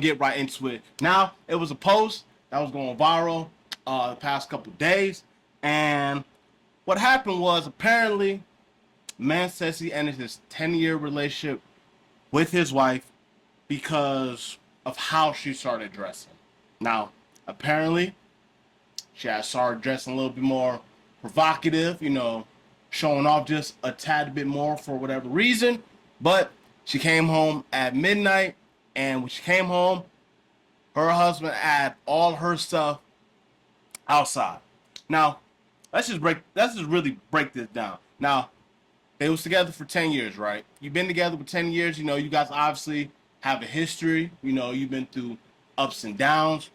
get right into it. Now, it was a post that was going viral the past couple days, and what happened was apparently, man says he ended his 10-year relationship with his wife because of how she started dressing. Now, apparently, she had started dressing a little bit more provocative, showing off just a tad bit more for whatever reason. But she came home at midnight, and when she came home, her husband had all her stuff outside. Now, let's just really break this down. Now, they was together for 10 years, right? You've been together for 10 years, you guys obviously have a history, you've been through ups and downs.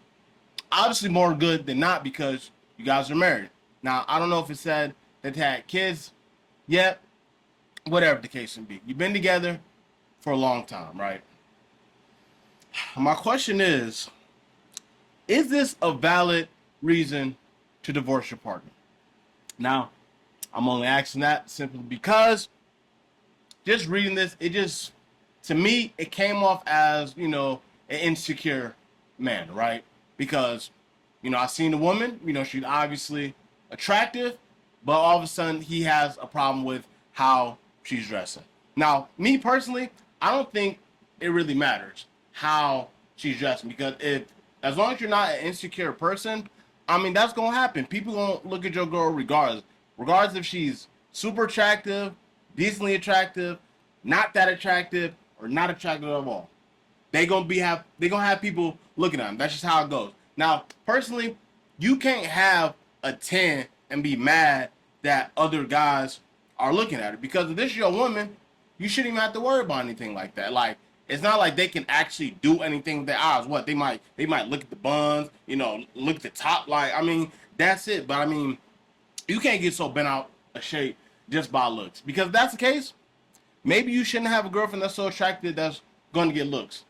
Obviously more good than not because you guys are married. Now, I don't know if it said that they had kids yet, whatever the case may be. You've been together for a long time, right? My question is this a valid reason to divorce your partner? Now, I'm only asking that simply because just reading this, to me, it came off as, an insecure man, right? Because, I seen the woman, she's obviously attractive, but all of a sudden he has a problem with how she's dressing. Now, me personally, I don't think it really matters how she's dressing because as long as you're not an insecure person, that's gonna happen. People gonna look at your girl regardless if she's super attractive, decently attractive, not that attractive, or not attractive at all. They gonna have people looking at them. That's just how it goes. Now, personally, you can't have a 10 and be mad that other guys are looking at it because if this is your woman, you shouldn't even have to worry about anything like that. Like, it's not like they can actually do anything with their eyes. What they might look at the buns, look at the top. Like, that's it. But you can't get so bent out of shape just by looks. Because if that's the case, maybe you shouldn't have a girlfriend that's so attractive that's going to get looks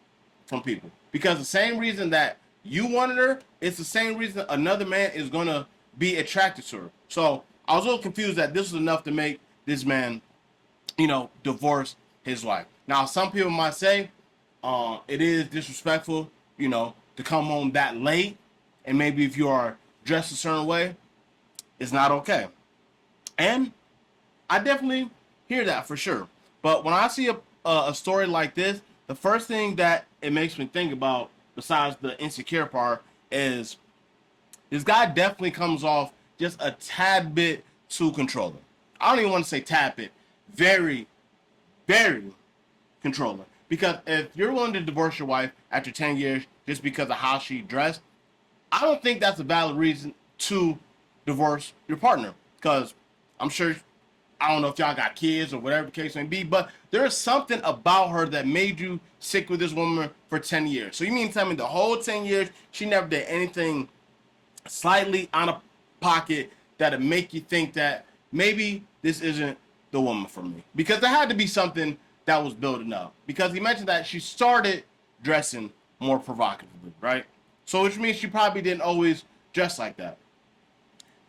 from people. Because the same reason that you wanted her, it's the same reason another man is going to be attracted to her. So I was a little confused that this was enough to make this man, divorce his wife. Now, some people might say it is disrespectful, to come home that late. And maybe if you are dressed a certain way, it's not okay. And I definitely hear that for sure. But when I see a story like this, the first thing that it makes me think about, besides the insecure part, is this guy definitely comes off just a tad bit too controlling. I don't even want to say tad bit. Very, very controlling. Because if you're willing to divorce your wife after 10 years just because of how she dressed, I don't think that's a valid reason to divorce your partner. Because I'm sure, I don't know if y'all got kids or whatever the case may be, but there's something about her that made you stick with this woman for 10 years. So you mean to tell me the whole 10 years she never did anything slightly out of pocket that'd make you think that maybe this isn't the woman for me? Because there had to be something that was building up. Because he mentioned that she started dressing more provocatively, right? So which means she probably didn't always dress like that.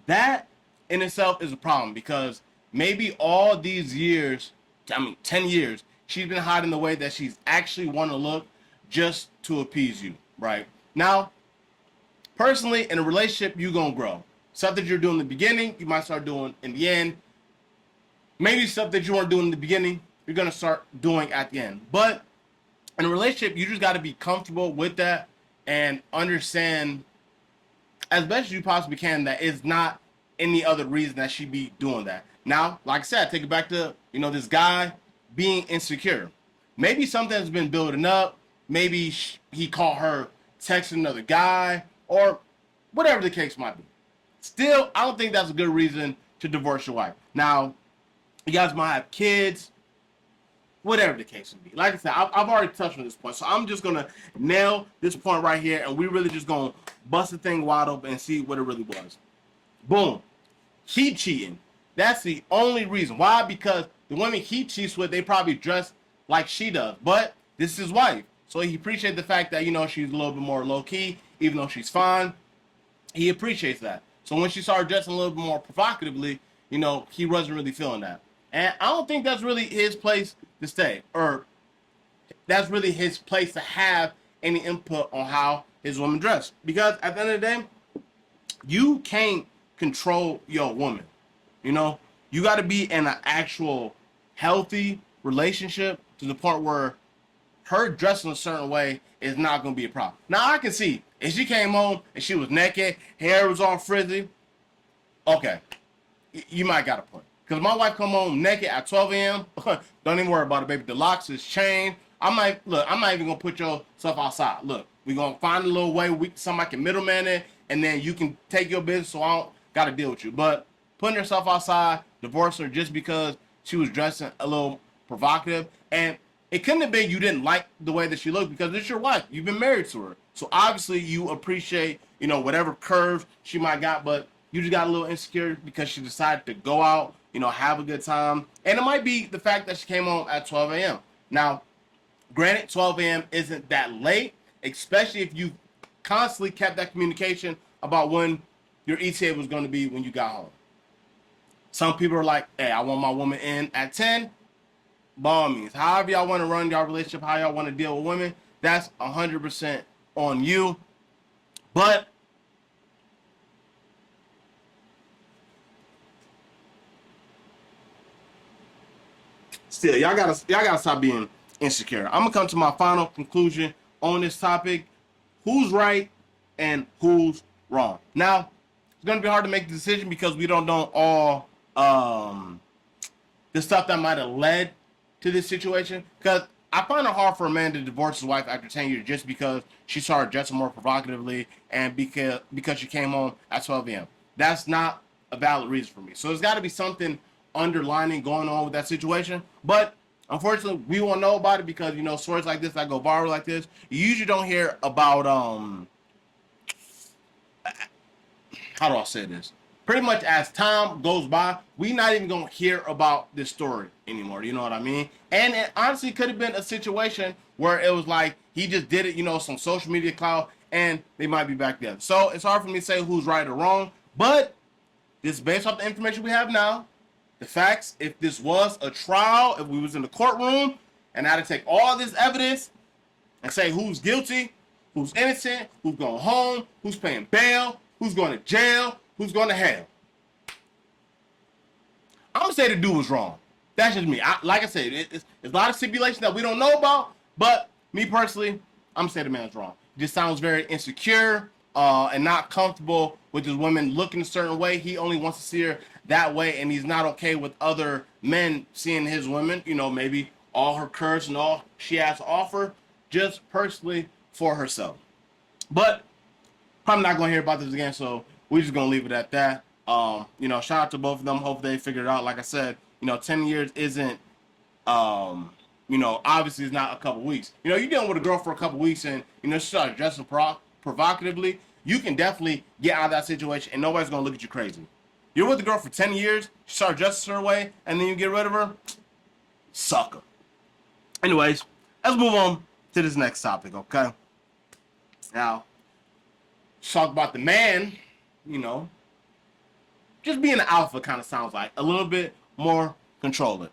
That in itself is a problem because maybe all these years, 10 years, she's been hiding the way that she's actually want to look just to appease you, right? Now, personally, in a relationship, you're going to grow. Stuff that you're doing in the beginning, you might start doing in the end. Maybe stuff that you weren't doing in the beginning, you're going to start doing at the end. But in a relationship, you just got to be comfortable with that and understand as best as you possibly can that it's not any other reason that she be doing that. Now, like I said, take it back to, this guy being insecure. Maybe something has been building up. Maybe he caught her texting another guy or whatever the case might be. Still, I don't think that's a good reason to divorce your wife. Now, you guys might have kids, whatever the case may be. Like I said, I've already touched on this point, so I'm just going to nail this point right here, and we really just going to bust the thing wide open and see what it really was. Boom. He cheating. That's the only reason. Why? Because the women he cheats with, they probably dress like she does. But this is his wife. So he appreciates the fact that, she's a little bit more low-key, even though she's fine. He appreciates that. So when she started dressing a little bit more provocatively, he wasn't really feeling that. And I don't think that's really his place to stay. Or that's really his place to have any input on how his woman dressed. Because at the end of the day, you can't control your woman. You know, you got to be in an actual healthy relationship to the point where her dressing a certain way is not going to be a problem. Now, I can see if she came home and she was naked, hair was all frizzy, okay, you might got a point. Because my wife come home naked at 12 a.m., don't even worry about it, baby. The locks is chained. I'm not even going to put your stuff outside. Look, we're going to find a little way somebody can middleman it, and then you can take your business so I don't got to deal with you. But putting herself outside, divorcing her just because she was dressing a little provocative, and it couldn't have been you didn't like the way that she looked because it's your wife. You've been married to her. So obviously you appreciate, whatever curves she might got, but you just got a little insecure because she decided to go out, have a good time. And it might be the fact that she came home at 12 a.m. Now, granted, 12 a.m. isn't that late, especially if you constantly kept that communication about when your ETA was going to be when you got home. Some people are like, hey, I want my woman in at 10. By all means, however y'all want to run y'all relationship, how y'all want to deal with women, that's 100% on you. But still, y'all gotta stop being insecure. I'm gonna come to my final conclusion on this topic: who's right and who's wrong. Now, it's gonna be hard to make the decision because we don't know all the stuff that might have led to this situation. Because I find it hard for a man to divorce his wife after 10 years just because she started dressing more provocatively and because she came home at 12 a.m. That's not a valid reason for me. So there's got to be something underlining going on with that situation. But unfortunately, we won't know about it because, stories like this that go viral like this, you usually don't hear about, how do I say this? Pretty much as time goes by, we not even going to hear about this story anymore. You know what I mean? And it honestly could have been a situation where it was like he just did it, some social media clout, and they might be back there. So it's hard for me to say who's right or wrong, but this is based off the information we have now, the facts. If this was a trial, if we was in the courtroom and I had to take all this evidence and say who's guilty, who's innocent, who's going home, who's paying bail, who's going to jail, who's going to hell, I'm going to say the dude was wrong. That's just me. Like I said, it's a lot of stipulations that we don't know about, but me personally, I'm going to say the man's wrong. He just sounds very insecure and not comfortable with his women looking a certain way. He only wants to see her that way, and he's not okay with other men seeing his women, maybe all her curves and all she has to offer, just personally for herself. But probably not going to hear about this again, so we're just going to leave it at that. Shout out to both of them. Hope they figured it out. Like I said, 10 years isn't, obviously it's not a couple weeks. You're dealing with a girl for a couple weeks and, she started dressing provocatively. You can definitely get out of that situation and nobody's going to look at you crazy. You're with the girl for 10 years, she started dressing her way, and then you get rid of her? Sucker. Anyways, let's move on to this next topic, okay? Now, let's talk about the man, just being an alpha kind of sounds like a little bit more controlling.